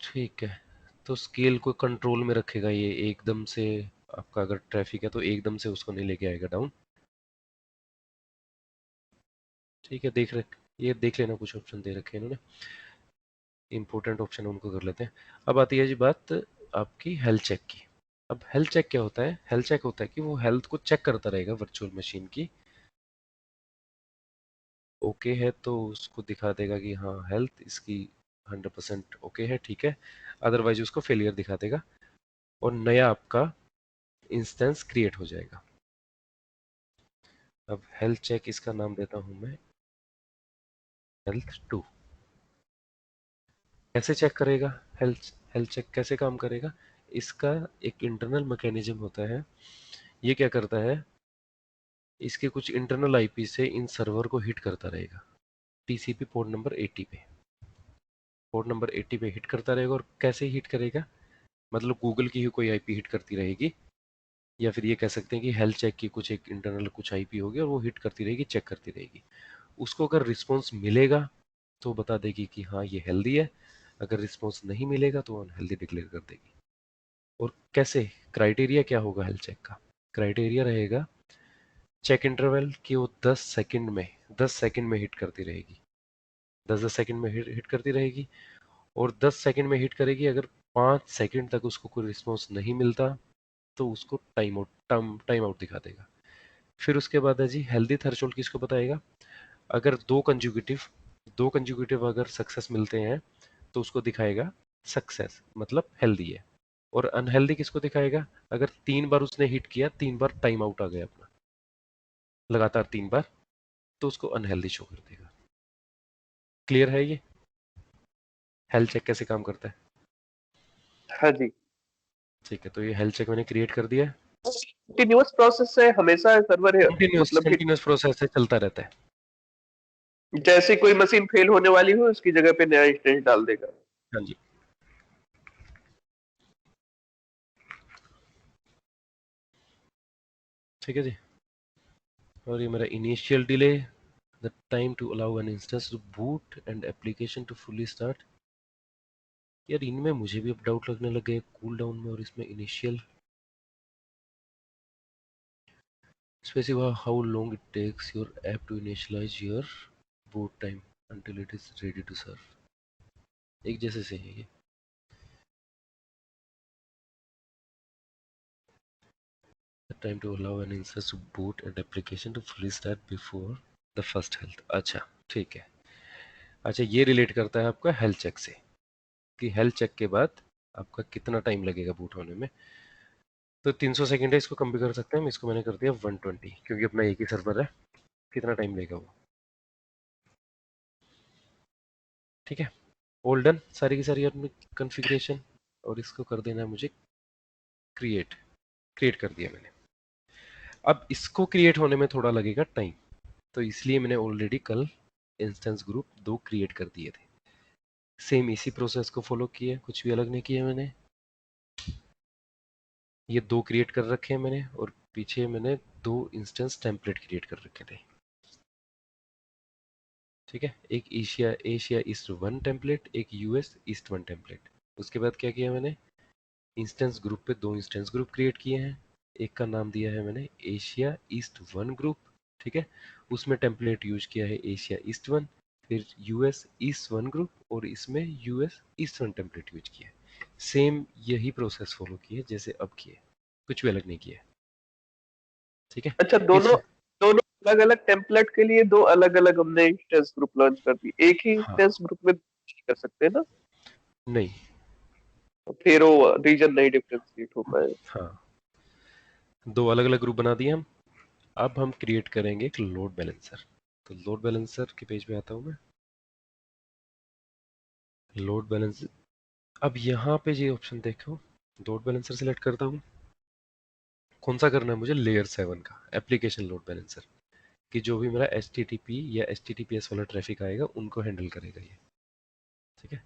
[SPEAKER 1] ठीक है। तो स्केल को कंट्रोल में रखेगा ये, एकदम से आपका अगर ट्रैफिक है तो एकदम से उसको नहीं लेके आएगा डाउन, ठीक है। ये देख लेना, कुछ ऑप्शन दे रखे हैं इन्होंने, इंपॉर्टेंट ऑप्शन उनको कर लेते हैं। अब आती है जी बात आपकी हेल्थ चेक की। अब हेल्थ चेक क्या होता है, हेल्थ चेक होता है कि वो हेल्थ को चेक करता रहेगा वर्चुअल मशीन की, ओके है तो उसको दिखा देगा कि हाँ हेल्थ इसकी 100% ओके है, ठीक है, अदरवाइज उसको फेलियर दिखा देगा और नया आपका इंस्टेंस क्रिएट हो जाएगा। अब हेल्थ चेक इसका नाम देता हूं मैं हेल्थ 2। कैसे चेक करेगा? हेल्थ हेल्थ चेक कैसे काम करेगा? इसका एक इंटरनल मैकेनिज्म होता है। ये क्या करता है, इसके कुछ इंटरनल आईपी से इन सर्वर को हिट करता रहेगा टीसीपी पोर्ट नंबर 80 पे। पोर्ट नंबर 80 पे हिट करता रहेगा। और कैसे हिट करेगा, मतलब गूगल की ही कोई आईपी हिट करती रहेगी, या फिर ये कह सकते हैं कि हेल्थ चेक की कुछ एक इंटरनल कुछ आईपी होगी और वो हिट करती रहेगी, चेक करती रहेगी। उसको अगर रिस्पॉन्स मिलेगा तो बता देगी कि हाँ ये हेल्दी है, अगर रिस्पॉन्स नहीं मिलेगा तो अनहेल्दी डिक्लेयर कर देगी। और कैसे, क्राइटेरिया क्या होगा हेल्थ चेक का? क्राइटेरिया रहेगा चेक इंटरवल कि वो 10 सेकंड में हिट करती रहेगी, 10 सेकंड में हिट करती रहेगी। और 10 सेकंड में हिट करेगी, अगर 5 सेकंड तक उसको कोई रिस्पॉन्स नहीं मिलता तो उसको टाइम आउट दिखा देगा। फिर उसके बाद है जी हेल्दी थ्रेशोल्ड किसको बताएगा? अगर दो कंज्यूगेटिव अगर सक्सेस मिलते हैं तो उसको दिखाएगा सक्सेस, मतलब हेल्दी है। और अनहेल्दी किसको दिखाएगा? अगर 3 बार उसने हिट किया, 3 बार टाइम आउट आ गया अपना, लगातार 3 बार, तो उसको अनहेल्दी शो कर देगा। क्लियर है ये हेल्थ चेक कैसे काम करता है?
[SPEAKER 2] हाँ जी।
[SPEAKER 1] ठीक है, तो ये हेल्थ चेक मैंने क्रिएट कर दिया है।
[SPEAKER 2] कंटिन्यूअस प्रोसेस है, हमेशा सर्वर है,
[SPEAKER 1] कंटिन्यूस
[SPEAKER 2] मतलब कि
[SPEAKER 1] कंटिन्यूस प्रोसेस है, चलता रहता है।
[SPEAKER 2] जैसे कोई मशीन फेल होने वाली हो उसकी जगह पे नया इंस्टेंस डाल देगा।
[SPEAKER 1] हाँ जी। ठीक है जी। और ये मेरा initial delay, the time to allow an instance to boot and application to fully start. यार इनमें मुझे भी अब डाउट लगने लग गए, कूल डाउन में और इसमें initial. Specify how long it takes your app to initialize your boot time until it is ready to serve। एक जैसे से है ये। The time to allow an instance to boot and application to fully start before the first health। अच्छा ठीक है। अच्छा ये रिलेट करता है आपका हेल्थ चेक से, कि हेल्थ चेक के बाद आपका कितना टाइम लगेगा बूट होने में। तो 300 सेकेंड है, इसको कम भी कर सकते हैं। इसको मैंने कर दिया 120, क्योंकि अपना एक ही सर्वर है, कितना टाइम लेगा वो। ठीक है, ऑल डन सारी की सारी अपनी कॉन्फ़िगरेशन। और इसको कर देना है मुझे क्रिएट। क्रिएट कर दिया मैंने। अब इसको क्रिएट होने में थोड़ा लगेगा टाइम, तो इसलिए मैंने ऑलरेडी कल इंस्टेंस ग्रुप 2 क्रिएट कर दिए थे। सेम इसी प्रोसेस को फॉलो किया, कुछ भी अलग नहीं किया मैंने। ये 2 क्रिएट कर रखे हैं मैंने, और पीछे मैंने 2 इंस्टेंस टेम्पलेट क्रिएट कर रखे थे। ठीक है, एक एशिया एशिया ईस्ट 1 टेम्पलेट, एक यूएस ईस्ट 1 टेम्पलेट। उसके बाद क्या किया मैंने, इंस्टेंस ग्रुप पे 2 इंस्टेंस ग्रुप क्रिएट किए हैं। एक का नाम दिया है मैंने एशिया ईस्ट 1 ग्रुप। ठीक है, उसमें टेम्पलेट यूज किया है एशिया ईस्ट 1, फिर यूएस ईस्ट 1 ग्रुप, और इसमें यूएस ईस्ट 1 टेम्पलेट यूज किया है। सेम यही प्रोसेस फॉलो किए जैसे अब किए, कुछ भी अलग नहीं किया। ठीक है,
[SPEAKER 2] अच्छा,
[SPEAKER 1] इस
[SPEAKER 2] दोनों दोनों अलग अलग टेम्पलेट के लिए दो अलग अलग हमने इंस्टेंस ग्रुप लॉन्च कर दिए, एक ही
[SPEAKER 1] हाँ
[SPEAKER 2] इंस्टेंस ग्रुप में कर सकते हैं ना?
[SPEAKER 1] नहीं,
[SPEAKER 2] तो फिर वो रीजन नहीं डिफरेंशिएट हो पाए।
[SPEAKER 1] हाँ 2 अलग अलग ग्रुप बना दिए हम। अब हम क्रिएट करेंगे एक लोड बैलेंसर। तो लोड बैलेंसर के पेज पे आता हूँ मैं। लोड बैलेंस, अब यहाँ पे ये ऑप्शन देखो, लोड बैलेंसर सिलेक्ट करता हूँ। कौन सा करना है मुझे? लेयर 7 का एप्लीकेशन लोड बैलेंसर, कि जो भी मेरा HTTP या HTTPS वाला ट्रैफिक आएगा उनको हैंडल करेगा ये। ठीक है,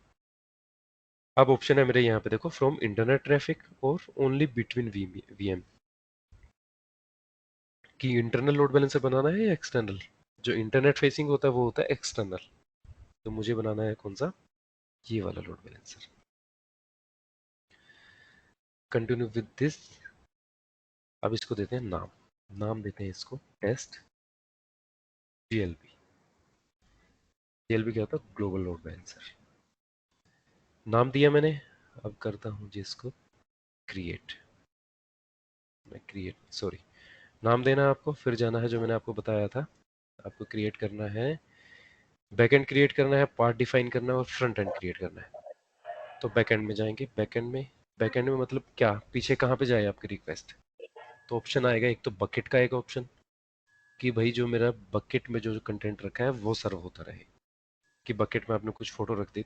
[SPEAKER 1] अब ऑप्शन है मेरे यहाँ पे देखो, फ्रॉम इंटरनेट ट्रैफिक और ओनली बिटवीन VM, कि इंटरनल लोड बैलेंसर बनाना है या एक्सटर्नल। जो इंटरनेट फेसिंग होता है वो होता है एक्सटर्नल, तो मुझे बनाना है कौन सा, ये वाला load balancer. Continue with this. अब इसको देते हैं नाम, नाम देते हैं इसको टेस्ट GLB। GLB क्या होता है? Global load balancer. नाम दिया मैंने। अब करता हूँ जिसको क्रिएट, मैं क्रिएट सॉरी, नाम देना है आपको, फिर जाना है जो मैंने आपको बताया था, आपको क्रिएट करना है बैकएंड क्रिएट करना है, पार्ट डिफाइन करना है और फ्रंट एंड क्रिएट करना है। तो बैकएंड में जाएंगे, बैकएंड में मतलब क्या, पीछे कहाँ पे जाए आपकी रिक्वेस्ट। तो ऑप्शन आएगा, एक तो बकेट का एक ऑप्शन कि भाई जो मेरा बकेट में जो कंटेंट रखा है वो सर्व होता रहे, कि बकेट में आपने कुछ फोटो रख दी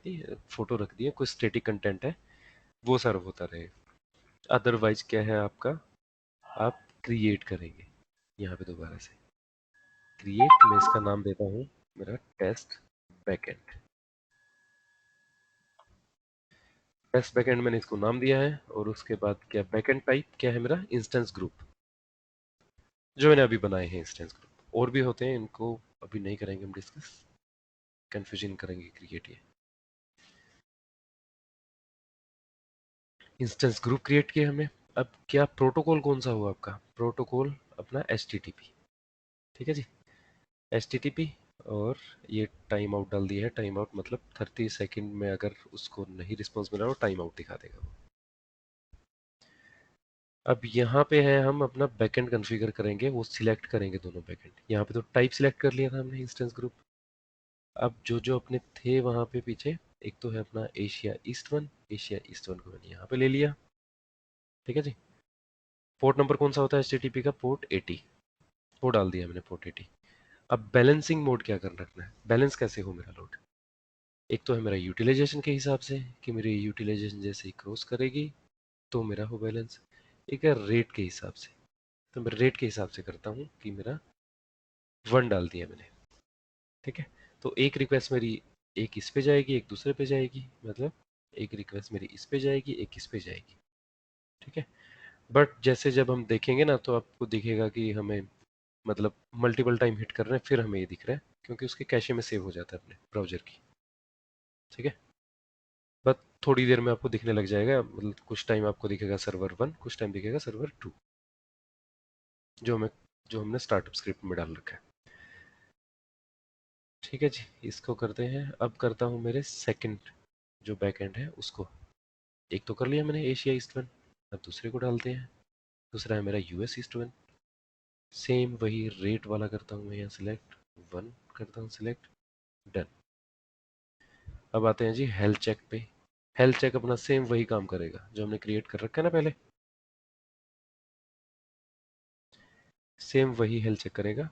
[SPEAKER 1] है, कुछ स्टैटिक कंटेंट है, वो सर्व होता रहे। अदरवाइज क्या है आपका, आप क्रिएट करेंगे यहाँ पे दोबारा से क्रिएट, मैं इसका नाम देता हूँ मेरा टेस्ट बैकएंड। टेस्ट बैकएंड मैंने इसको नाम दिया है, और उसके बाद क्या बैकएंड टाइप क्या है मेरा, इंस्टेंस ग्रुप, जो मैंने अभी बनाए हैं इंस्टेंस ग्रुप। और भी होते हैं, इनको अभी नहीं करेंगे हम डिस्कस, कंफ्यूजन करेंगे क्रिएट। ये इंस्टेंस ग्रुप क्रिएट किया हमने। अब क्या प्रोटोकॉल कौन सा हुआ आपका, प्रोटोकॉल अपना HTTP, ठीक है जी, HTTP। और ये टाइम आउट डाल दिया है, टाइम आउट मतलब 30 सेकंड में अगर उसको नहीं रिस्पॉन्स मिला तो टाइम आउट दिखा देगा वो। अब यहाँ पे है, हम अपना बैकएंड कॉन्फ़िगर करेंगे, वो सिलेक्ट करेंगे दोनों बैकएंड। यहाँ पे तो टाइप सिलेक्ट कर लिया था हमने इंस्टेंस ग्रुप। अब जो जो अपने थे वहाँ पे पीछे, एक तो है अपना एशिया ईस्ट 1 को मैंने यहाँ पे ले लिया, ठीक है जी। पोर्ट नंबर कौन सा होता है HTTP का, पोर्ट 80, वो डाल दिया मैंने पोर्ट 80। अब बैलेंसिंग मोड क्या कर रखना है, बैलेंस कैसे हो मेरा लोड। एक तो है मेरा यूटिलाइजेशन के हिसाब से कि मेरी यूटिलाइजेशन जैसे ही क्रॉस करेगी तो मेरा हो बैलेंस। एक है रेट के हिसाब से, तो मैं रेट के हिसाब से करता हूँ कि मेरा 1 डाल दिया मैंने, ठीक है। तो एक रिक्वेस्ट मेरी, एक इस पे जाएगी एक दूसरे पे जाएगी, मतलब एक रिक्वेस्ट मेरी इस पे जाएगी एक इस पे जाएगी, ठीक है। बट जैसे जब हम देखेंगे ना तो आपको दिखेगा कि हमें मतलब मल्टीपल टाइम हिट कर रहे हैं, फिर हमें ये दिख रहा है क्योंकि उसके कैशे में सेव हो जाता है अपने ब्राउजर की, ठीक है। बस थोड़ी देर में आपको दिखने लग जाएगा, मतलब कुछ टाइम आपको दिखेगा सर्वर 1, कुछ टाइम दिखेगा सर्वर 2, जो हमने स्टार्टअप स्क्रिप्ट में डाल रखा है, ठीक है जी। इसको करते हैं, अब करता हूँ मेरे सेकंड जो बैकएंड है उसको। एक तो कर लिया मैंने एशिया ईस्ट 1, अब दूसरे को डालते हैं। दूसरा है मेरा US ईस्ट 1, सेम वही रेट वाला करता हूँ मैं यहाँ सिलेक्ट, 1 करता हूँ सिलेक्ट, डन। अब आते हैं जी हेल्थ चेक पे। हेल्थ चेक अपना सेम वही काम करेगा जो हमने क्रिएट कर रखा है ना पहले, सेम वही हेल्थ चेक करेगा,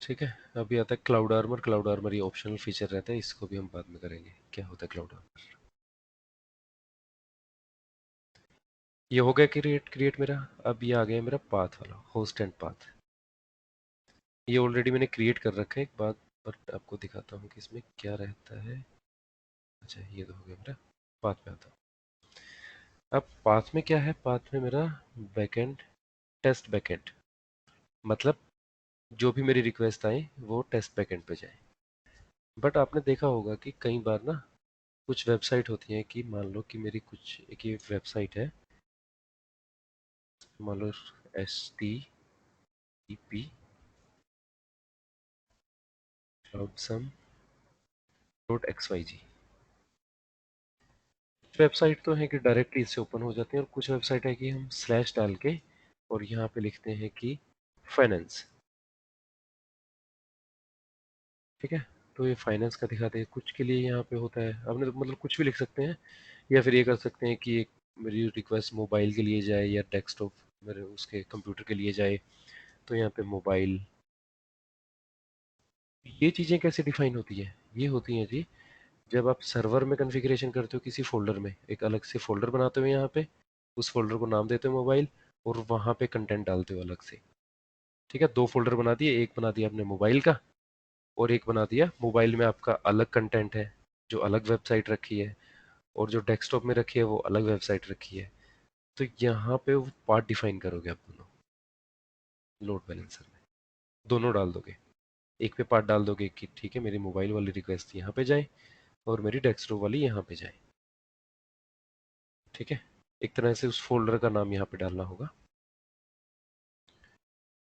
[SPEAKER 1] ठीक है। अभी आता है क्लाउड आर्मर। क्लाउड आर्मर ये ऑप्शनल फीचर रहता है, इसको भी हम बाद में करेंगे क्या होता है क्लाउड आर्मर। ये हो गया क्रिएट क्रिएट मेरा। अब ये आ गया मेरा पाथ वाला, होस्ट एंड पाथ। ये ऑलरेडी मैंने क्रिएट कर रखा है एक बात, बट आपको दिखाता हूँ कि इसमें क्या रहता है। अच्छा ये तो हो गया मेरा, पाथ में आता हूँ। अब पाथ में क्या है, पाथ में मेरा बैकएंड, टेस्ट बैकएंड, मतलब जो भी मेरी रिक्वेस्ट आए वो टेस्ट बैकएंड पे जाए। बट आपने देखा होगा कि कई बार ना कुछ वेबसाइट होती हैं कि मान लो कि मेरी कुछ एक ये वेबसाइट है, मान लो HTTP cloudsum.xyz। वेबसाइट तो है कि डायरेक्टली इससे ओपन हो जाती है, और कुछ वेबसाइट है कि हम स्लैश डाल के और यहाँ पे लिखते हैं कि फाइनेंस, ठीक है। तो ये फाइनेंस का दिखाते हैं, कुछ के लिए यहाँ पे होता है, आपने तो मतलब कुछ भी लिख सकते हैं, या फिर ये कर सकते हैं कि एक मेरी रिक्वेस्ट मोबाइल के लिए जाए या डेस्कटॉप मेरे उसके कंप्यूटर के लिए जाए, तो यहाँ पे मोबाइल। ये चीज़ें कैसे डिफाइन होती है, ये होती हैं जी जब आप सर्वर में कॉन्फ़िगरेशन करते हो किसी फोल्डर में, एक अलग से फोल्डर बनाते हो यहाँ पे, उस फोल्डर को नाम देते हो मोबाइल, और वहाँ पे कंटेंट डालते हो अलग से, ठीक है। 2 फोल्डर बना दिए, एक बना दिया आपने मोबाइल का, और एक बना दिया मोबाइल में आपका अलग कंटेंट है जो अलग वेबसाइट रखी है, और जो डेस्कटॉप में रखी है वो अलग वेबसाइट रखी है। तो यहाँ पे वो पार्ट डिफाइन करोगे आप दोनों, लोड बैलेंसर में दोनों डाल दोगे। एक पे पार्ट डाल दोगे कि ठीक है मेरी मोबाइल वाली रिक्वेस्ट यहाँ पे जाए और मेरी डेस्कटॉप वाली यहाँ पे जाए, ठीक है। एक तरह से उस फोल्डर का नाम यहाँ पे डालना होगा।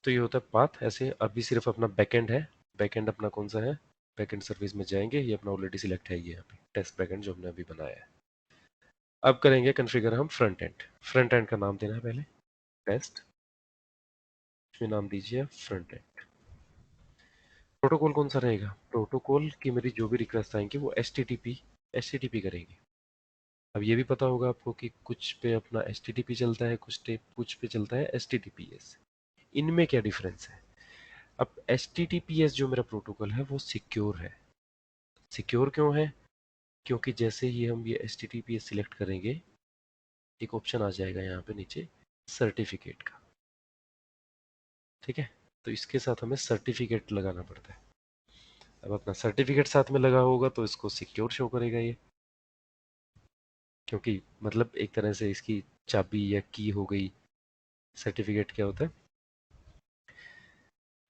[SPEAKER 1] तो ये होता है पाथ ऐसे। अभी सिर्फ अपना बैकएंड है, बैकएंड अपना कौन सा है, बैकएंड सर्विस में जाएंगे, ये अपना ऑलरेडी सिलेक्ट है, ये यहाँ पे टेस्ट बैकएंड जो हमने अभी बनाया है। अब करेंगे कॉन्फ़िगर हम फ्रंट एंड। फ्रंट एंड का नाम देना है पहले टेस्ट, इसमें नाम दीजिए फ्रंट एंड, प्रोटोकॉल कौन सा रहेगा? प्रोटोकॉल की मेरी जो भी रिक्वेस्ट आएंगी वो एचटीटीपी करेंगे। अब ये भी पता होगा आपको कि कुछ पे अपना एचटीटीपी चलता है, कुछ पे चलता है एचटीटीपीएस। इनमें क्या डिफरेंस है? अब एचटीटीपीएस जो मेरा प्रोटोकॉल है वो सिक्योर है। सिक्योर क्यों है? क्योंकि जैसे ही हम ये एचटीटीपीएस सिलेक्ट करेंगे, एक ऑप्शन आ जाएगा यहाँ पे नीचे सर्टिफिकेट का। ठीक है, तो इसके साथ हमें सर्टिफिकेट लगाना पड़ता है। अब अपना सर्टिफिकेट साथ में लगा होगा तो इसको सिक्योर शो करेगा ये, क्योंकि मतलब एक तरह से इसकी चाबी या की हो गई। सर्टिफिकेट क्या होता है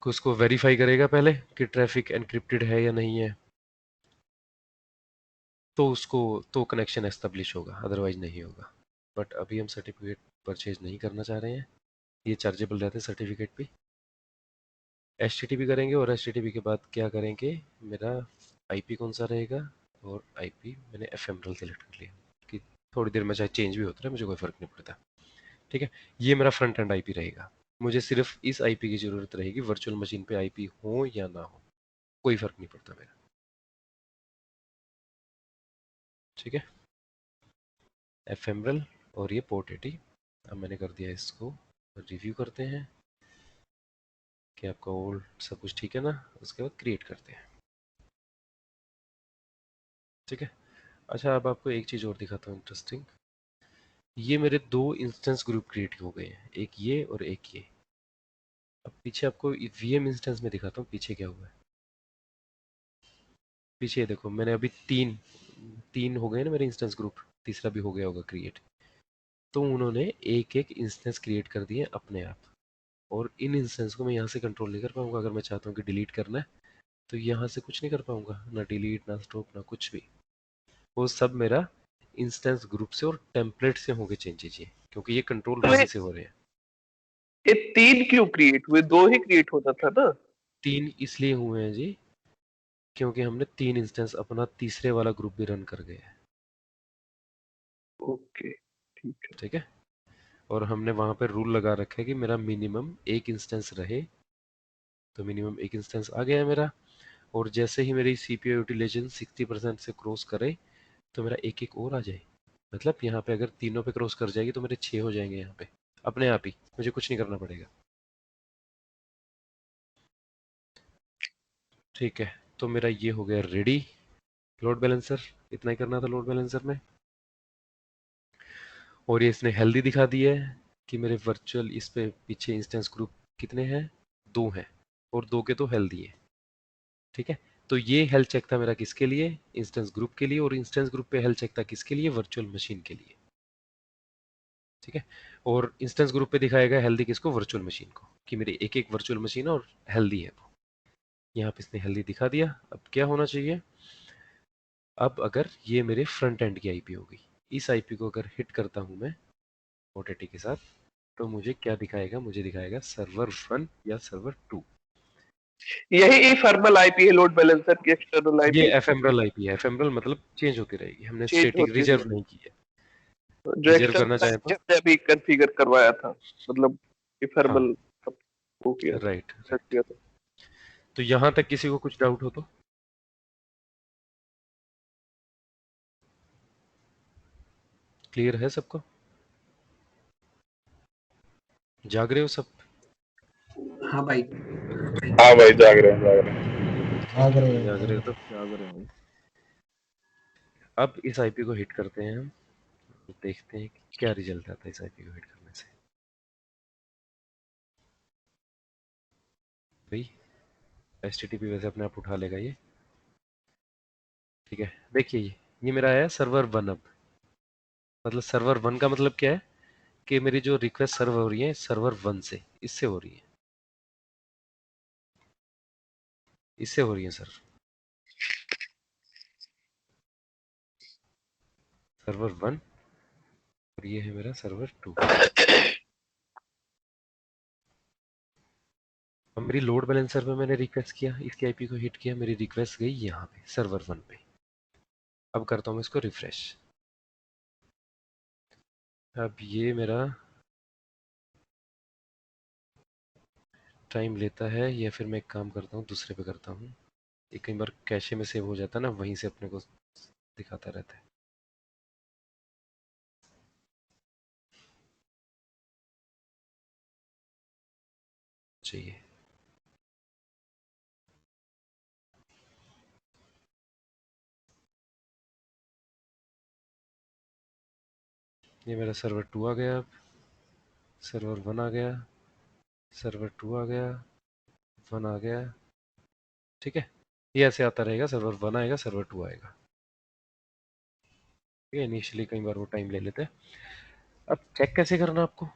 [SPEAKER 1] कि उसको वेरीफाई करेगा पहले कि ट्रैफिक एनक्रिप्टेड है या नहीं है, तो उसको तो कनेक्शन एस्टेब्लिश होगा, अदरवाइज नहीं होगा। बट अभी हम सर्टिफिकेट परचेज नहीं करना चाह रहे हैं, ये चार्जेबल रहते हैं सर्टिफिकेट भी। एचटीटीपी करेंगे और एचटीटीपी के बाद क्या करेंगे, मेरा आईपी कौन सा रहेगा, और आईपी मैंने एफएमएल सेलेक्ट कर लिया कि थोड़ी देर में चाहे चेंज भी होता है मुझे कोई फर्क नहीं पड़ता। ठीक है, ये मेरा फ्रंट एंड आईपी रहेगा। मुझे सिर्फ इस आईपी की जरूरत रहेगी, वर्चुअल मशीन पे आईपी हो या ना हो कोई फर्क नहीं पड़ता मेरा। ठीक है, एफएमएल और ये पोर्ट 80। अब मैंने कर दिया इसको, रिव्यू करते हैं कि आपका ओल्ड सब कुछ ठीक है ना, उसके बाद क्रिएट करते हैं। ठीक है, अच्छा अब आपको एक चीज़ और दिखाता हूँ इंटरेस्टिंग। ये मेरे दो इंस्टेंस ग्रुप क्रिएट हो गए हैं, एक ये और एक ये। अब पीछे आपको वीएम इंस्टेंस में दिखाता हूँ पीछे क्या हुआ है। पीछे देखो, मैंने अभी तीन तीन हो गए ना मेरे इंस्टेंस ग्रुप, तीसरा भी हो गया होगा क्रिएट। तो उन्होंने एक एक इंस्टेंस क्रिएट कर दिए अपने आप, और इन इंस्टेंस को मैं यहाँ से कंट्रोल नहीं कर पाऊंगा। अगर मैं चाहता हूँ कि डिलीट करना है तो यहाँ से कुछ नहीं कर पाऊंगा, ना डिलीट ना स्टॉप ना कुछ भी। वो सब मेरा इंस्टेंस ग्रुप से और टेम्पलेट से होंगे चेंजेस ये, क्योंकि ये कंट्रोल
[SPEAKER 2] तो
[SPEAKER 1] वहीं से हो रहे हैं।
[SPEAKER 2] ये 3 क्यों क्रिएट हुए? 2 ही क्रिएट होता था ना।
[SPEAKER 1] तीन इसलिए हुए हैं जी, क्योंकि हमने तीन इंस्टेंस अपना तीसरे वाला ग्रुप भी रन कर गया है।
[SPEAKER 2] ओके, ठीक है।
[SPEAKER 1] ठीक है, और हमने वहां पे रूल लगा रखा है कि मेरा मिनिमम एक इंस्टेंस रहे, तो मिनिमम एक इंस्टेंस आ गया है मेरा। और जैसे ही मेरी सीपीयू यूटिलाइजेशन 60% से क्रॉस करे तो मेरा एक एक और आ जाए। मतलब यहाँ पे अगर तीनों पे क्रॉस कर जाएगी तो मेरे 6 हो जाएंगे यहाँ पे अपने आप ही, मुझे कुछ नहीं करना पड़ेगा। ठीक है, तो मेरा ये हो गया रेडी लोड बैलेंसर। इतना ही करना था लोड बैलेंसर में। और ये इसने हेल्दी दिखा दिया है कि मेरे वर्चुअल इस पे पीछे इंस्टेंस ग्रुप कितने हैं, 2 हैं, और 2 के तो हेल्दी है। ठीक है, तो ये हेल्थ चेक था मेरा किसके लिए, इंस्टेंस ग्रुप के लिए, और इंस्टेंस ग्रुप पे हेल्थ चेक था किसके लिए, वर्चुअल मशीन के लिए। ठीक है, और इंस्टेंस ग्रुप पे दिखाएगा हेल्दी किसको, वर्चुअल मशीन को, कि मेरी एक एक वर्चुअल मशीन है और हेल्दी है वो। यहाँ पे इसने हेल्दी दिखा दिया। अब क्या होना चाहिए, अब अगर ये मेरे फ्रंट एंड की आईपी होगी, इस आईपी को अगर हिट करता हूं मैं ओटीटी के साथ, तो मुझे क्या दिखाएगा, मुझे दिखाएगा सर्वर 1 या सर्वर 2।
[SPEAKER 2] यही फॉर्मल आईपी है लोड बैलेंसर की, एक्सटर्नल
[SPEAKER 1] ये
[SPEAKER 2] आईपी
[SPEAKER 1] एफएमरल आईपी है, एफएमरल मतलब चेंज होती रहेगी, हमने
[SPEAKER 2] चेंज
[SPEAKER 1] स्टैटिक
[SPEAKER 2] होती
[SPEAKER 1] रिजर्व
[SPEAKER 2] रहेगी।
[SPEAKER 1] नहीं की है।
[SPEAKER 2] जो
[SPEAKER 1] रिजर्व करना
[SPEAKER 2] एक्सटर्नल
[SPEAKER 1] चाहे तो,
[SPEAKER 2] जब मैं अभी कॉन्फ़िगर करवाया था, मतलब ये
[SPEAKER 1] हाँ,
[SPEAKER 2] फॉर्मल वो किया था,
[SPEAKER 1] राइट
[SPEAKER 2] सेट
[SPEAKER 1] राइट।
[SPEAKER 2] किया था।
[SPEAKER 1] तो यहाँ तक किसी को कुछ डाउट हो तो क्लियर है सबको, जाग रहे हो सब?
[SPEAKER 3] हाँ भाई।
[SPEAKER 2] हाँ भाई, जाग रहे हैं, जाग रहे हैं।
[SPEAKER 1] ठीक
[SPEAKER 4] जाग
[SPEAKER 1] है,
[SPEAKER 4] रहे हैं
[SPEAKER 1] जाग रहे हो
[SPEAKER 4] भाई,
[SPEAKER 1] तो
[SPEAKER 4] जाग रहे हैं भाई।
[SPEAKER 1] अब इस आईपी को हिट करते हैं हम, देखते हैं कि क्या रिजल्ट आता है इस आईपी को हिट करने से। भाई एचटीटीपी वैसे अपने आप उठा लेगा ये। ठीक है, देखिए ये मेरा आया सर्वर 1। अब मतलब सर्वर 1 का मतलब क्या है कि मेरी जो रिक्वेस्ट सर्व हो रही है सर्वर 1 से, इससे हो रही है, इससे हो रही है सर, सर्वर 1। और ये है मेरा सर्वर 2। अब मेरी लोड बैलेंसर पे मैंने रिक्वेस्ट किया, इसकी आईपी को हिट किया, मेरी रिक्वेस्ट गई यहाँ पे सर्वर 1 पे। अब करता हूँ इसको रिफ्रेश। अब ये मेरा टाइम लेता है, या फिर मैं एक काम करता हूँ दूसरे पे करता हूँ। ये कई बार कैशे में सेव हो जाता है ना, वहीं से अपने को दिखाता रहता है। चाहिए ये मेरा सर्वर 2 आ गया, अब सर्वर 1 आ गया, सर्वर 2 आ गया, 1 आ गया। ठीक है, ये ऐसे आता रहेगा, सर्वर 1 आएगा, सर्वर 2 आएगा। ठीक है, इनिशियली कई बार वो टाइम ले लेते हैं। अब चेक कैसे करना आपको?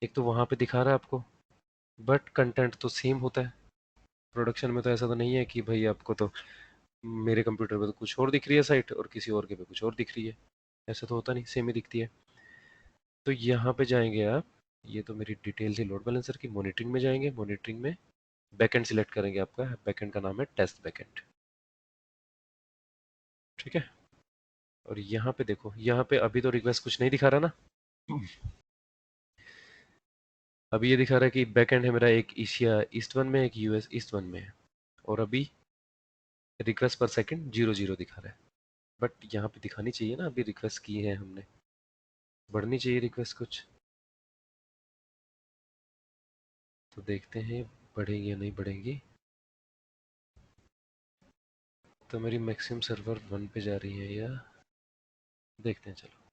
[SPEAKER 1] एक तो वहां पे दिखा रहा है आपको, बट कंटेंट तो सेम होता है। प्रोडक्शन में तो ऐसा तो नहीं है कि भाई आपको तो मेरे कंप्यूटर पे तो कुछ और दिख रही है साइट और किसी और के पे कुछ और दिख रही है। ऐसा तो होता नहीं, सेम ही दिखती है। तो यहाँ पे जाएंगे आप, ये तो मेरी डिटेल थी लोड बैलेंसर की। मॉनिटरिंग में जाएंगे, मॉनिटरिंग में बैकएंड सिलेक्ट करेंगे, आपका बैकएंड का नाम है टेस्ट बैकएंड। ठीक है, और यहाँ पे देखो, यहाँ पे अभी तो रिक्वेस्ट कुछ नहीं दिखा रहा ना। अभी ये दिखा रहा है कि बैकएंड है मेरा एक एशिया ईस्ट 1 में, एक यूएस ईस्ट 1 में है, और अभी रिक्वेस्ट पर सेकंड 00 दिखा रहा है। बट यहाँ पे दिखानी चाहिए ना, अभी रिक्वेस्ट की है हमने, बढ़नी चाहिए रिक्वेस्ट कुछ। तो देखते हैं बढ़ेंगी या नहीं बढ़ेंगी। तो मेरी मैक्सिमम सर्वर 1 पे जा रही है या देखते हैं, चलो।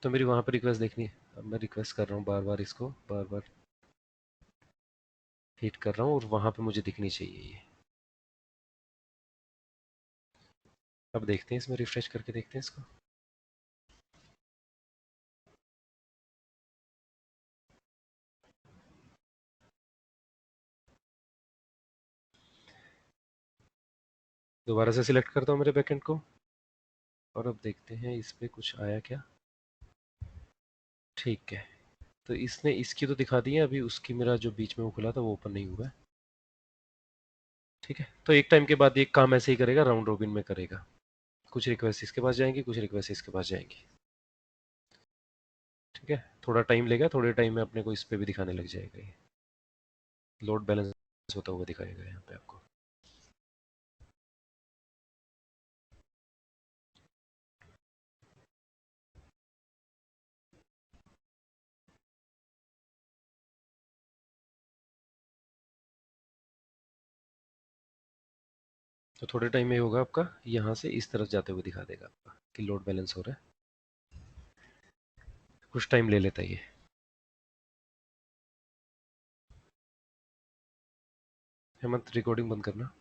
[SPEAKER 1] तो मेरी वहां पर रिक्वेस्ट देखनी है। अब मैं रिक्वेस्ट कर रहा हूँ बार बार, इसको बार बार हिट कर रहा हूँ, और वहां पे मुझे दिखनी चाहिए ये। अब देखते हैं, इसमें रिफ्रेश करके देखते हैं इसको। दोबारा से सिलेक्ट करता हूँ मेरे बैकएंड को, और अब देखते हैं इस पे कुछ आया क्या। ठीक है, तो इसने इसकी तो दिखा दी है, अभी उसकी मेरा जो बीच में वो खुला था वो ओपन नहीं हुआ है। ठीक है, तो एक टाइम के बाद ये काम ऐसे ही करेगा, राउंड रोबिन में करेगा। कुछ रिक्वेस्ट इसके पास जाएंगी, कुछ रिक्वेस्ट इसके पास जाएंगी। ठीक है, थोड़ा टाइम लेगा, थोड़े टाइम में अपने को इस पे भी दिखाने लग जाएगा ये। लोड बैलेंस होता हुआ दिखाएगा यहाँ पे आपको। तो थोड़े टाइम में होगा आपका, यहाँ से इस तरफ जाते हुए दिखा देगा आपका कि लोड बैलेंस हो रहा है। कुछ टाइम ले लेता है ये। हेमंत, रिकॉर्डिंग बंद करना।